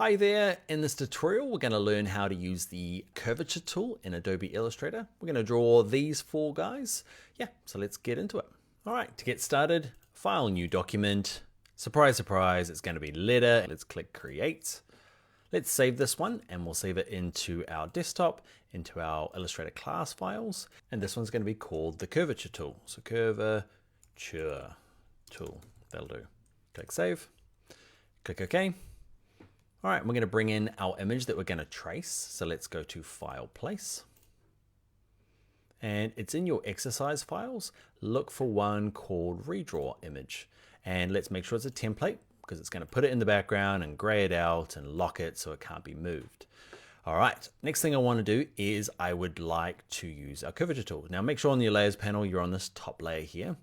Hi there, in this tutorial we're going to learn how to use the Curvature tool in Adobe Illustrator. We're going to draw these four guys. Yeah, so let's get into it. All right, to get started, File, New Document. Surprise, surprise, it's going to be letter. Let's click Create. Let's save this one and we'll save it into our desktop, into our Illustrator class files. And this one's going to be called the Curvature tool. So Curvature tool, that'll do. Click Save, click OK. All right, we're going to bring in our image that we're going to trace. So let's go to File, Place. And it's in your exercise files. Look for one called Redraw Image. And let's make sure it's a template because it's going to put it in the background and gray it out and lock it so it can't be moved. All right, next thing I want to do is I would like to use our Curvature tool. Now make sure on your Layers panel you're on this top layer here.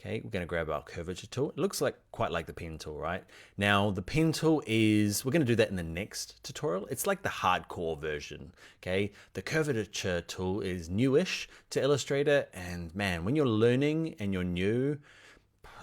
Okay, we're going to grab our Curvature tool. It looks like quite like the pen tool, right? Now the pen tool is, we're going to do that in the next tutorial. It's like the hardcore version, okay? The Curvature tool is newish to Illustrator, and man, when you're learning and you're new,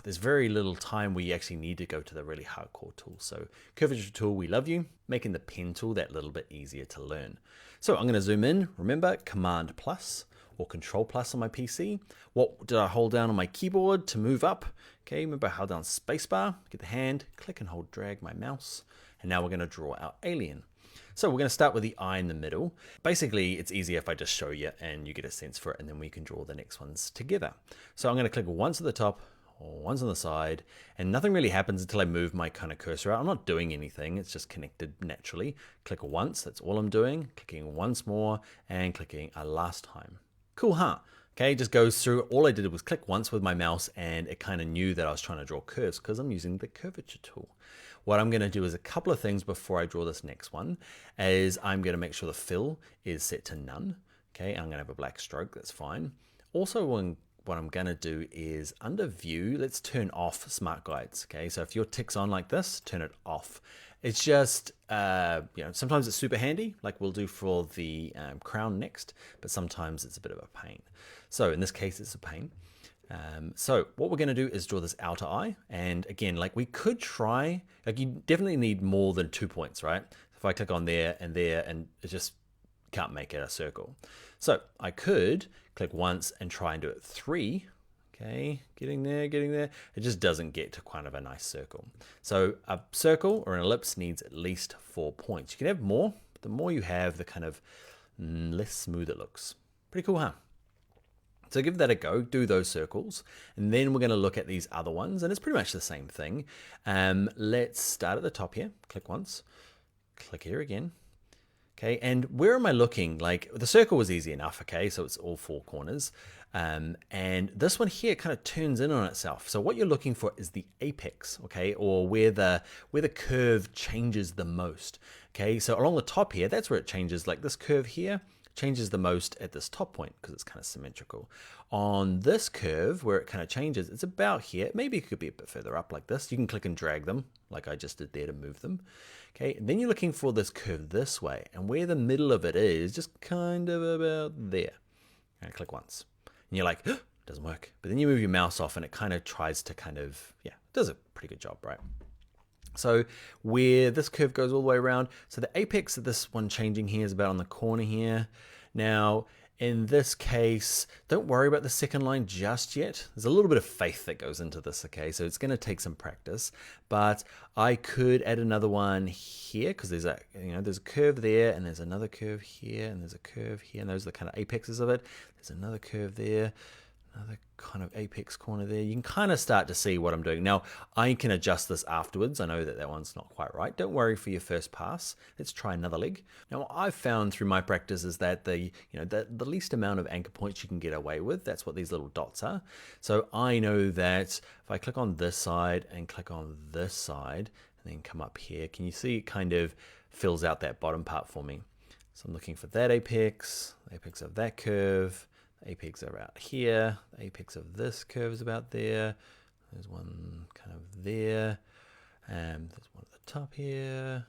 there's very little time where you actually need to go to the really hardcore tool. So Curvature tool, we love you, making the pen tool that little bit easier to learn. So I'm going to zoom in, remember Command plus or Control plus on my PC. What did I hold down on my keyboard to move up? Okay, remember I held down spacebar, get the hand, click and hold drag my mouse. And now we're going to draw our alien. So we're going to start with the eye in the middle. Basically, it's easier if I just show you and you get a sense for it, and then we can draw the next ones together. So I'm going to click once at the top, or once on the side, and nothing really happens until I move my kind of cursor out. I'm not doing anything, it's just connected naturally. Click once, that's all I'm doing. Clicking once more and clicking a last time. Cool, huh? Okay, it just goes through. All I did was click once with my mouse and it kind of knew that I was trying to draw curves because I'm using the Curvature tool. What I'm going to do is a couple of things before I draw this next one is I'm going to make sure the fill is set to none. Okay, I'm going to have a black stroke, that's fine. Also, what I'm going to do is under View, let's turn off Smart Guides. Okay, so if your tick's on like this, turn it off. It's just, sometimes it's super handy, like we'll do for the crown next, but sometimes it's a bit of a pain. So in this case, it's a pain. So what we're going to do is draw this outer eye. And again, like we could try, like you definitely need more than 2 points, right? If I click on there, and it just can't make it a circle. So I could click once and try and do it 3. Okay, getting there. It just doesn't get to kind of a nice circle. So a circle or an ellipse needs at least 4 points. You can have more, but the more you have, the kind of less smooth it looks. Pretty cool, huh? So give that a go, do those circles, and then we're going to look at these other ones, and it's pretty much the same thing. Let's start at the top here, click once, click here again. Okay, and where am I looking? Like the circle was easy enough, okay, so it's all 4 corners. And this one here kind of turns in on itself. So what you're looking for is the apex, okay, or where the curve changes the most. Okay, so along the top here, that's where it changes. Like this curve here changes the most at this top point because it's kind of symmetrical. On this curve where it kind of changes, it's about here. Maybe it could be a bit further up like this. You can click and drag them like I just did there to move them. Okay, and then you're looking for this curve this way, and where the middle of it is just kind of about there. And click once. And you're like, oh, it doesn't work. But then you move your mouse off and it kind of tries to does a pretty good job, right? So where this curve goes all the way around, so the apex of this one changing here is about on the corner here. Now, in this case, don't worry about the second line just yet. There's a little bit of faith that goes into this, okay? So it's going to take some practice, but I could add another one here because there's a curve there, and there's another curve here, and there's a curve here, and those are the kind of apexes of it. There's another curve there, another kind of apex corner there. You can kind of start to see what I'm doing. Now, I can adjust this afterwards. I know that one's not quite right. Don't worry for your first pass. Let's try another leg. Now, what I've found through my practice is that the least amount of anchor points you can get away with, that's what these little dots are. So I know that if I click on this side and click on this side and then come up here, can you see it kind of fills out that bottom part for me? So I'm looking for that apex, the apex of that curve, apex about here, the apex of this curve is about there, there's one kind of there, and there's one at the top here,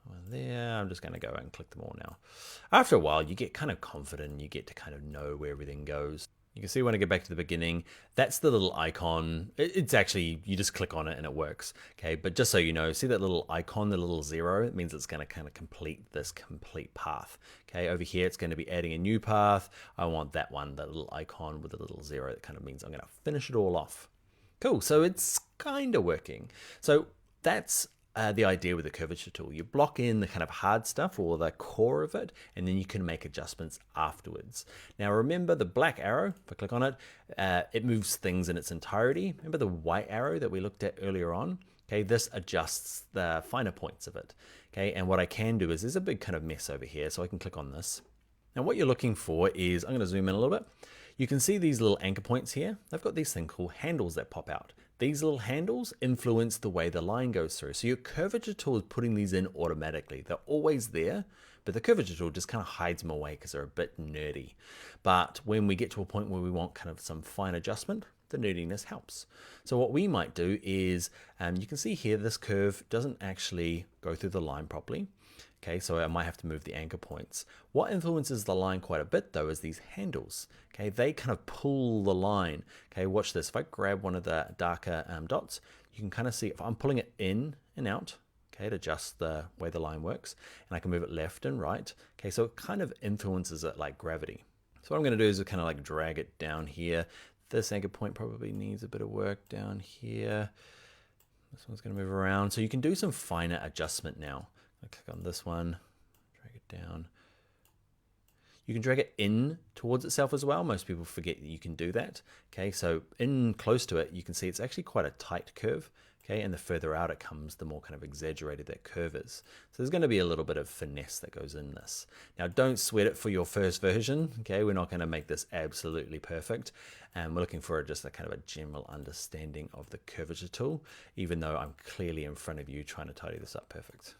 one there. I'm just going to go and click them all now. After a while, you get kind of confident, you get to kind of know where everything goes. You can see when I get back to the beginning, that's the little icon. It's actually, you just click on it and it works. Okay, but just so you know, see that little icon, the little 0, it means it's going to kind of complete this complete path. Okay, over here, it's going to be adding a new path. I want that one, that little icon with the little 0. That kind of means I'm going to finish it all off. Cool, so it's kind of working. So that's the idea with the curvature tool. You block in the kind of hard stuff or the core of it, and then you can make adjustments afterwards. Now remember the black arrow, if I click on it, it moves things in its entirety. Remember the white arrow that we looked at earlier on? Okay, this adjusts the finer points of it. Okay, and what I can do is, there's a big kind of mess over here, so I can click on this. Now what you're looking for is, I'm gonna zoom in a little bit. You can see these little anchor points here. They've got these things called handles that pop out. These little handles influence the way the line goes through. So your curvature tool is putting these in automatically. They're always there, but the curvature tool just kind of hides them away because they're a bit nerdy. But when we get to a point where we want kind of some fine adjustment, the nerdiness helps. So what we might do is, you can see here, this curve doesn't actually go through the line properly. Okay, so I might have to move the anchor points. What influences the line quite a bit though is these handles. Okay, they kind of pull the line. Okay, watch this. If I grab one of the darker dots, you can kind of see if I'm pulling it in and out, okay, to adjust the way the line works, and I can move it left and right. Okay, so it kind of influences it like gravity. So what I'm going to do is kind of like drag it down here. This anchor point probably needs a bit of work down here. This one's going to move around. So you can do some finer adjustment now. I click on this one, drag it down. You can drag it in towards itself as well. Most people forget that you can do that. Okay, so in close to it, you can see it's actually quite a tight curve. Okay, and the further out it comes, the more kind of exaggerated that curve is. So there's going to be a little bit of finesse that goes in this. Now, don't sweat it for your first version. Okay, we're not going to make this absolutely perfect. And we're looking for just a kind of a general understanding of the curvature tool, even though I'm clearly in front of you trying to tidy this up perfect.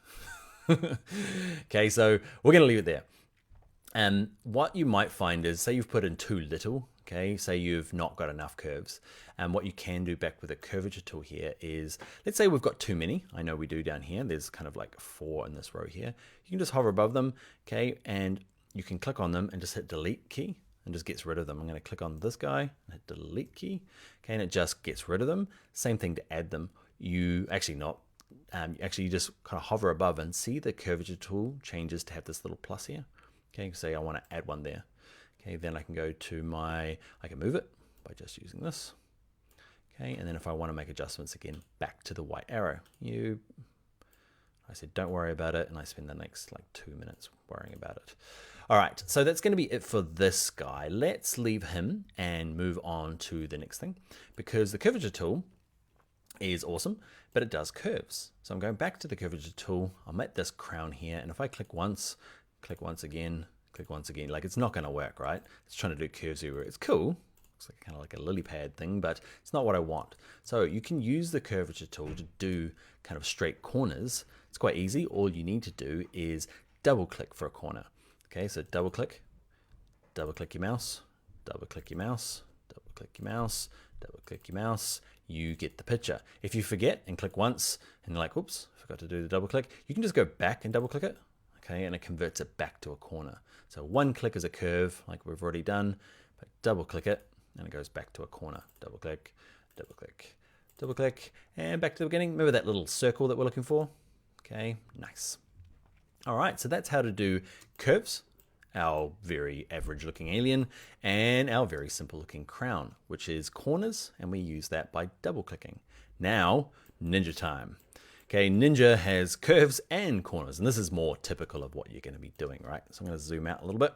Okay, so we're going to leave it there. And what you might find is, say you've put in too little, okay, say you've not got enough curves. And what you can do back with the curvature tool here is, let's say we've got too many. I know we do down here. There's kind of like 4 in this row here. You can just hover above them, okay, and you can click on them and just hit delete key and just gets rid of them. I'm going to click on this guy and hit delete key, okay, and it just gets rid of them. Same thing to add them. You actually not. You just kind of hover above and see the curvature tool changes to have this little plus here. Okay, say I want to add one there. Okay, then I can go to I can move it by just using this. Okay, and then if I want to make adjustments again, back to the white arrow. I said, don't worry about it. And I spend the next like 2 minutes worrying about it. All right, so that's going to be it for this guy. Let's leave him and move on to the next thing, because the curvature tool is awesome, but it does curves. So I'm going back to the curvature tool. I'm at this crown here, and if I click once again, like it's not going to work, right? It's trying to do curves everywhere. It's cool. Looks like kind of like a lily pad thing, but it's not what I want. So you can use the curvature tool to do kind of straight corners. It's quite easy. All you need to do is double click for a corner. Okay, so double click your mouse, double click your mouse, double click your mouse, double click your mouse. You get the picture. If you forget and click once and you're like, oops, forgot to do the double click, you can just go back and double click it. Okay, and it converts it back to a corner. So one click is a curve like we've already done, but double click it and it goes back to a corner. Double click, double click, double click, and back to the beginning. Remember that little circle that we're looking for? Okay, nice. All right, so that's how to do curves, our very average looking alien, and our very simple looking crown, which is corners, and we use that by double clicking. Now, Ninja time. Okay, Ninja has curves and corners, and this is more typical of what you're going to be doing, right? So I'm going to zoom out a little bit.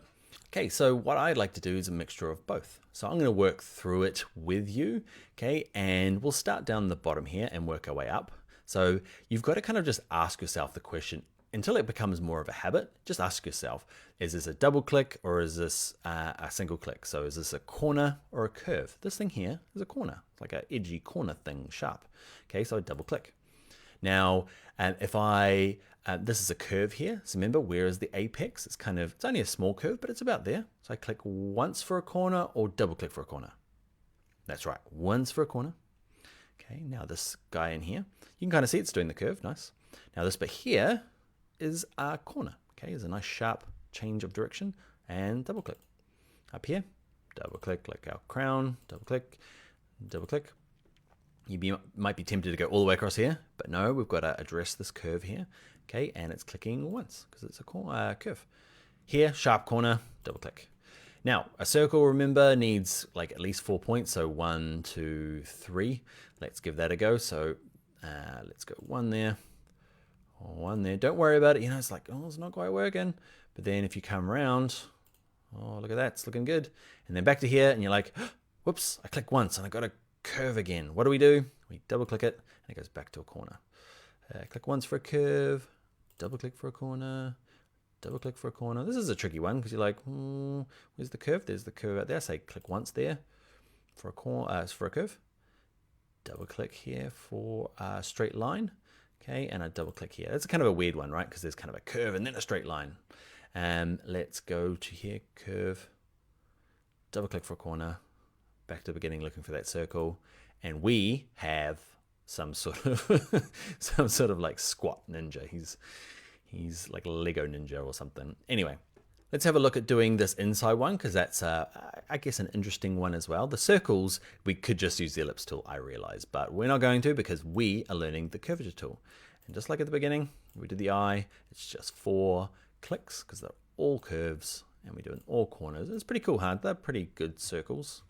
Okay, so what I'd like to do is a mixture of both. So I'm going to work through it with you, okay, and we'll start down the bottom here and work our way up. So you've got to kind of just ask yourself the question, until it becomes more of a habit, just ask yourself, is this a double click or is this a single click? So is this a corner or a curve? This thing here is a corner, like an edgy corner thing, sharp. Okay, so I double click. Now, if this is a curve here, so remember, where is the apex? It's only a small curve, but it's about there. So I click once for a corner or double click for a corner. That's right, once for a corner. Okay, now this guy in here, you can kind of see it's doing the curve, nice. Now this bit here is a corner, okay? There's a nice sharp change of direction and double click. Up here, double click like our crown, double click, double click. Might be tempted to go all the way across here, but no, we've got to address this curve here. Okay, and it's clicking once because it's a curve. Here, sharp corner, double click. Now, a circle, remember, needs like at least 4 points. So 1, 2, 3. Let's give that a go. So let's go 1 there, 1 there. Don't worry about it. You know, it's like, oh, it's not quite working. But then if you come around, oh, look at that. It's looking good. And then back to here, and you're like, whoops, I clicked once and I got a curve again. What do? We double click it, and it goes back to a corner. Click once for a curve, double click for a corner, double click for a corner. This is a tricky one because you're like, where's the curve? There's the curve out there. Say click once there for a curve. Double click here for a straight line. Okay, and a double click here. That's kind of a weird one, right? Because there's kind of a curve and then a straight line. Let's go to here, curve, double click for a corner, back to the beginning looking for that circle, and we have some sort of like squat ninja. He's like a Lego ninja or something. Anyway, let's have a look at doing this inside one because that's I guess an interesting one as well. The circles, we could just use the ellipse tool, I realize, but we're not going to because we are learning the curvature tool. And just like at the beginning, we did the eye, it's just 4 clicks because they're all curves, and we do it in all corners. It's pretty cool, huh? They're pretty good circles.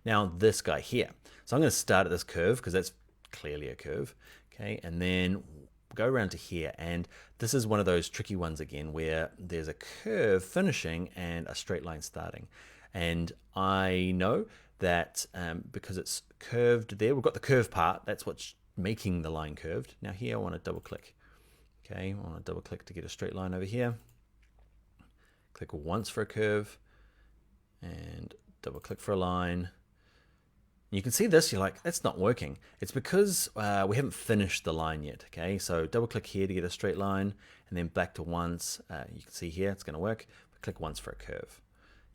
Now this guy here. So I'm going to start at this curve because that's clearly a curve. Okay, and then go around to here, and this is one of those tricky ones again where there's a curve finishing and a straight line starting. And I know that because it's curved there, we've got the curve part, that's what's making the line curved. Now here I want to double click. Okay, I want to double click to get a straight line over here. Click once for a curve and double click for a line. You can see this, you're like, that's not working. It's because we haven't finished the line yet, okay? So double click here to get a straight line, and then back to once. You can see here, it's gonna work. Click once for a curve.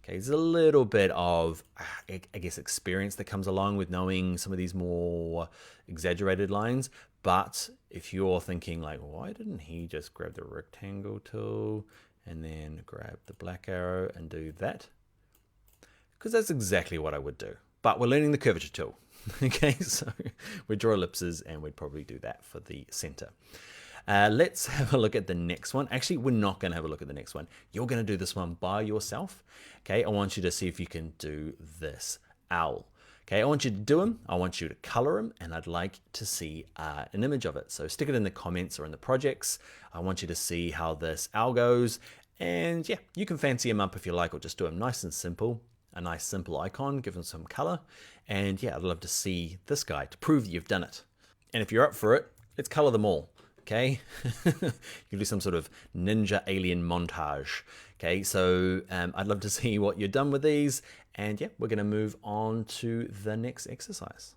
Okay, there's a little bit of, I guess, experience that comes along with knowing some of these more exaggerated lines. But if you're thinking like, why didn't he just grab the rectangle tool and then grab the black arrow and do that? Because that's exactly what I would do. But we're learning the curvature tool. Okay, so we draw ellipses and we'd probably do that for the center. Let's have a look at the next one. Actually, we're not going to have a look at the next one. You're going to do this one by yourself. Okay, I want you to see if you can do this owl. Okay, I want you to do them. I want you to color them, and I'd like to see an image of it. So stick it in the comments or in the projects. I want you to see how this owl goes. And yeah, you can fancy them up if you like, or just do them nice and simple. A nice simple icon, give them some color. And yeah, I'd love to see this guy to prove that you've done it. And if you're up for it, let's color them all. Okay, you do some sort of ninja alien montage. Okay, so I'd love to see what you're done with these. And yeah, we're going to move on to the next exercise.